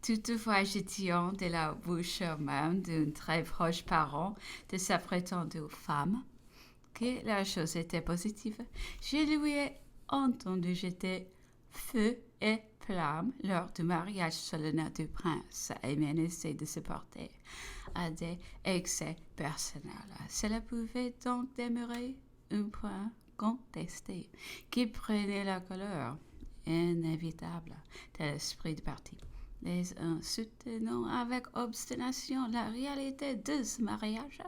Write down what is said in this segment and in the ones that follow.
Toutefois, j'étais de la bouche même d'un très proche parent de sa prétendue femme que la chose était positive. Je lui ai entendu jeter feu et flamme lors du mariage solennel du prince et menacer de se porter à des excès personnels. Cela pouvait donc demeurer un point contesté qui prenait la couleur inévitable de l'esprit du parti. Les uns soutenant avec obstination la réalité de ce mariage,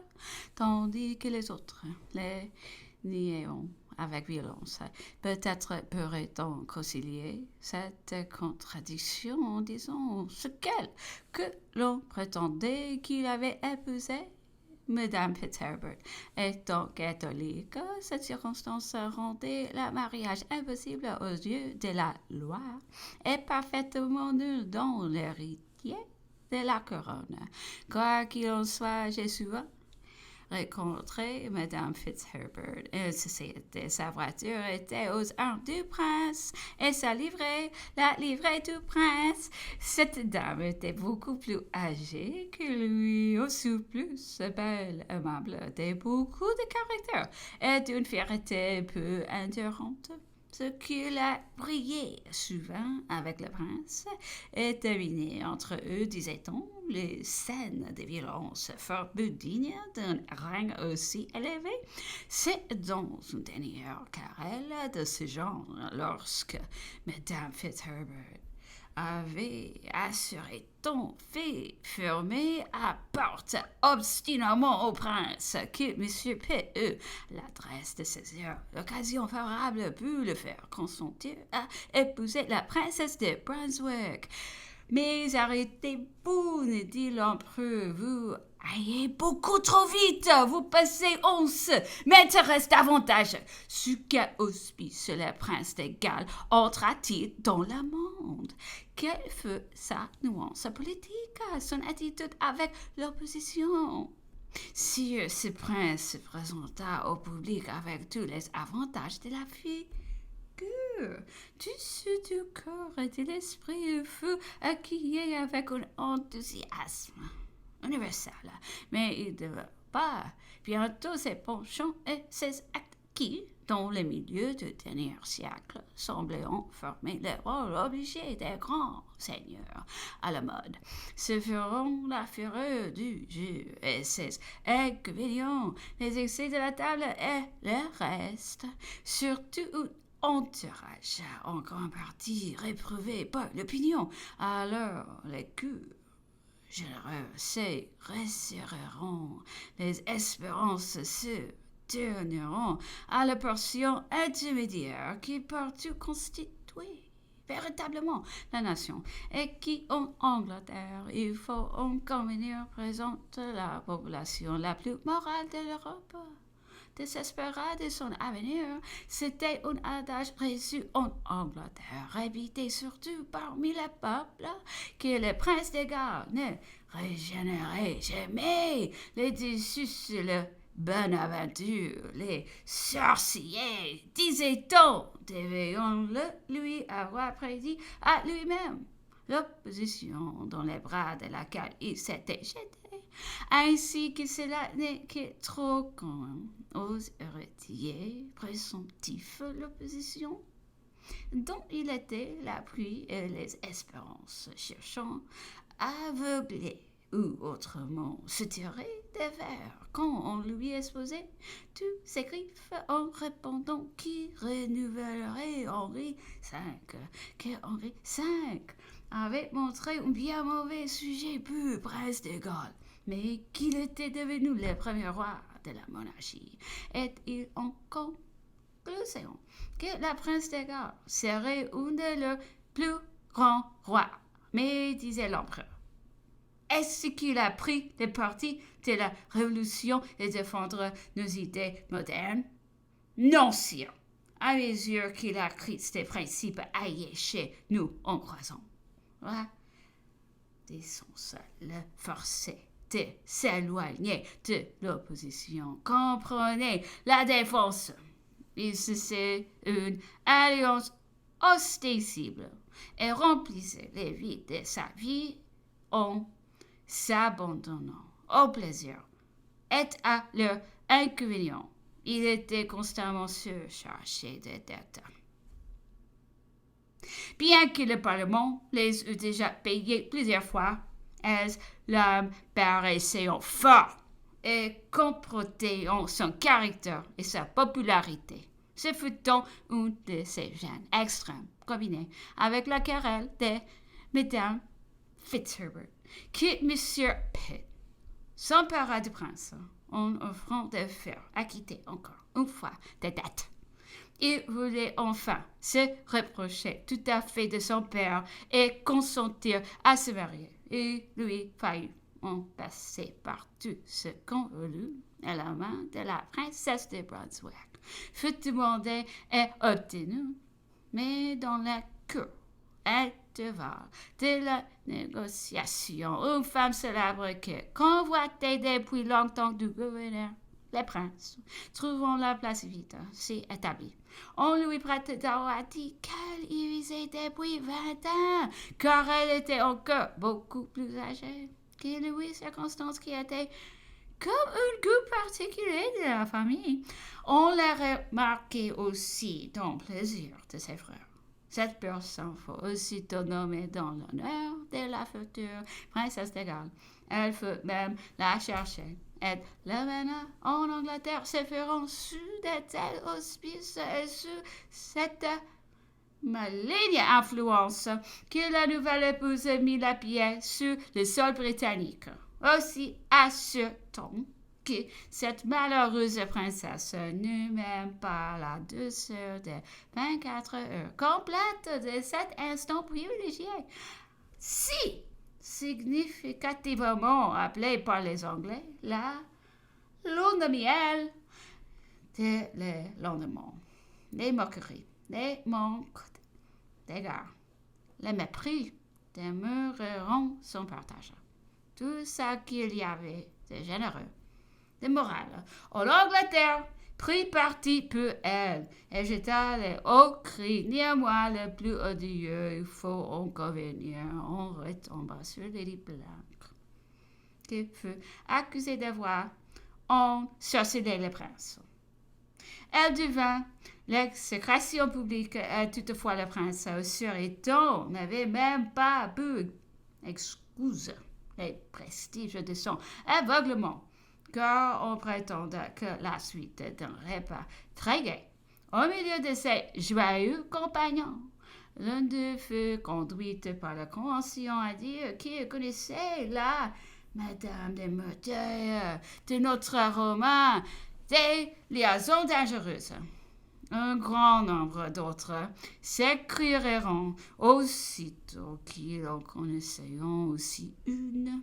tandis que les autres les niaient avec violence. Peut-être pourrait-on concilier cette contradiction en disant ce qu'elle, que l'on prétendait qu'il avait épousé Madame Fitzherbert étant catholique, cette circonstance rendait le mariage impossible aux yeux de la loi et parfaitement nul dans l'héritier de la couronne. Quoi qu'il en soit, j'ai souvent rencontré Madame Fitzherbert. Sa voiture était aux armes du prince et sa livrée, la livrée du prince. Cette dame était beaucoup plus âgée que lui, aussi plus belle, aimable, de beaucoup de caractère et d'une fierté peu endurante. Ce qui l'a brillé souvent avec le prince et terminé entre eux, disait-on, les scènes de violence fort peu dignes d'un rang aussi élevé. C'est dans une dernière querelle de ce genre, lorsque Madame Fitzherbert avait assuré ton fait fermer à porte obstinément au prince que M. P.E. l'adresse de saisir l'occasion favorable pour le faire consentir à épouser la princesse de Brunswick. Mais arrêtez-vous, dit l'empereur, vous allez beaucoup trop vite, vous passez 11, m'intéresse davantage. Sous quel auspice le prince de Galles entra-t-il dans le monde? Quelle fut sa nuance politique, son attitude avec l'opposition? Si ce prince se présenta au public avec tous les avantages de la fille, dessus du corps et de l'esprit, il fut accueilli avec un enthousiasme universel. Mais il ne devait pas bientôt ses penchants et ses actes qui, dans le milieu du dernier siècle, semblaient former le rôle obligé des grands seigneurs à la mode, se feront la fureur du jeu et ses inconvénients, les excès de la table et le reste, surtout entourage en grande partie réprouvé par l'opinion. Alors les coups généreux se resserreront, les espérances se tourneront à la portion intermédiaire qui partout constitue véritablement la nation et qui en Angleterre, il faut en convenir, présente la population la plus morale de l'Europe. Désespéré de son avenir, c'était un adage reçu en Angleterre, répété surtout parmi le peuple, que le prince de Galles ne régénérait jamais les dessus sur le Bonaventure, les sorciers, disait-on, devions-le lui avoir prédit à lui-même. L'opposition dans les bras de laquelle il s'était jeté, ainsi que cela n'est que trop commun aux héritiers pressomptifs, l'opposition dont il était l'appui et les espérances, cherchant à aveugler ou autrement se tirer des vers quand on lui exposait tous ses griffes en répondant qu'il renouvellerait Henri V, que Henri V avait montré un bien mauvais sujet pour le prince de Galles, mais qu'il était devenu le premier roi de la monarchie. Et il en conclusion que la prince de Galles serait un de leurs plus grands rois. Mais, disait l'empereur, est-ce qu'il a pris le parti de la Révolution et défendre nos idées modernes? Non, sire. À mesure qu'il a pris ces principes aillés chez nous en croisant. La décence le forçait de s'éloigner de l'opposition. Comprenez la défense. Il c'est une alliance ostensible et remplissait les vides de sa vie en s'abandonnant au plaisir et à leur inconvénient. Il était constamment surchargé de dettes. Bien que le Parlement les eût déjà payés plusieurs fois, elles leur paraissaient fort et compromettant son caractère et sa popularité. Ce fut donc une de ces gênes extrêmes, combinée avec la querelle de Mesdames Fitzherbert, que M. Pitt s'empara du prince en offrant de faire acquitter encore une fois des dettes. Il voulait enfin se reprocher tout à fait de son père et consentir à se marier. Il lui fallut en passer par tout ce qu'on voulut à la main de la princesse de Brunswick. Fut demandé et obtenu, mais dans la cour intervalle de la négociation, une femme célèbre que convoitait depuis longtemps du gouverneur, le prince, trouvant la place vide, s'y établit. On lui a dit qu'elle y visait depuis 20 ans, car elle était encore beaucoup plus âgée que lui, circonstance qui était comme un goût particulier de la famille. On l'a remarqué aussi dans le plaisir de ses frères. Cette personne fut aussitôt nommée dans l'honneur de la future princesse de Galles. Elle fut même la chercher. Et l'amena en Angleterre se feront sous de tels auspices et sous cette maligne influence que la nouvelle épouse mit la pied sur le sol britannique. Aussi assure-t-on que cette malheureuse princesse n'eut même pas la douceur de 24 heures complètes de cet instant privilégié. Si significativement appelée par les Anglais la lune de miel de le lendemain. Les moqueries, les manques d'égards, le mépris demeureront son partage. Tout ce qu'il y avait de généreux, de moral, en Angleterre prit parti pour elle et jeta les hauts cris. Néanmoins, le plus odieux, il faut en convenir, en retomba sur Lady Blanche, qui fut accusée d'avoir ensorcelé le prince. Elle devint l'exécration publique et toutefois le prince, surétant, n'avait même pas pu excuser les prestiges de son aveuglement, car on prétendait que la suite d'un repas très gai. Au milieu de ses joyeux compagnons, l'un d'eux fut conduite par la convention à dire qu'il connaissait la Madame de Merteuil de notre roman des liaisons dangereuses. Un grand nombre d'autres s'écrieront aussitôt qu'ils en connaissaient aussi une.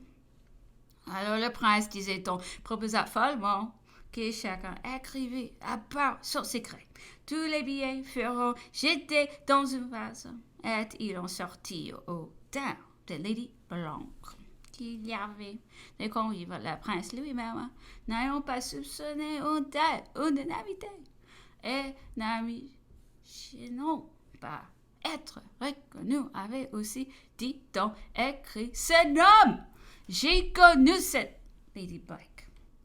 Alors le prince, disait-on, proposa follement que chacun écrivît à part son secret. Tous les billets furent jetés dans un vase, et ils en sortit au temps de Lady Blanche. Qu'il y avait des convives, le prince lui-même, n'ayant pas soupçonné une telle unanimité, et n'imaginant pas être reconnu, avait aussi dit dans écrit ce nom. J'ai connu cette Lady Blanche,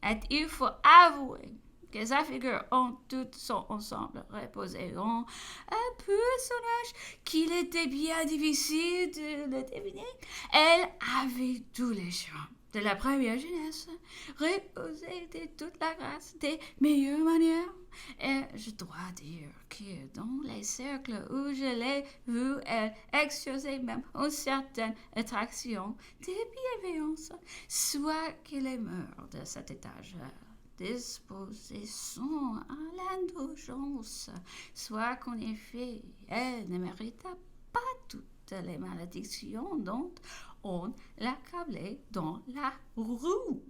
et il faut avouer que sa figure en tout son ensemble reposait en un personnage qu'il était bien difficile de le deviner. Elle avait tous les charmes de la première jeunesse, reposait de toute la grâce des meilleures manières. Et je dois dire que dans les cercles où je l'ai vue, elle exerçait même une certaine attraction de bienveillance, soit que les mœurs de cet étage disposées sont à l'indulgence, soit qu'en effet, elle ne mérita pas toutes les malédictions dont on l'accablait dans la rue.